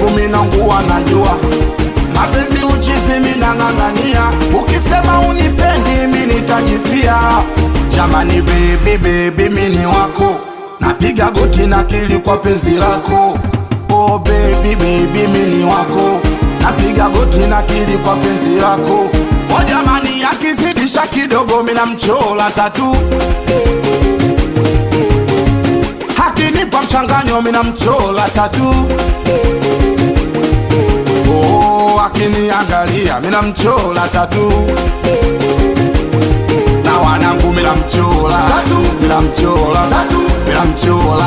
wanangu minangu wanajua mapenzi uchizi minang'ang'ania, ukisema unipendi mini nitajifia. Jamani baby baby mini wako, napiga goti na kili kwa penzi lako. Oh baby baby mini wako, napiga goti na kili kwa penzi lako. Oh jamani akizidisha kidogo mina mchola tatu, hakinipa mchanganyo mina mchola tatu. Oh akiniangalia mina mchola tatu, na wanangu mina mchola tatu, mina mchola tatu, mina mchola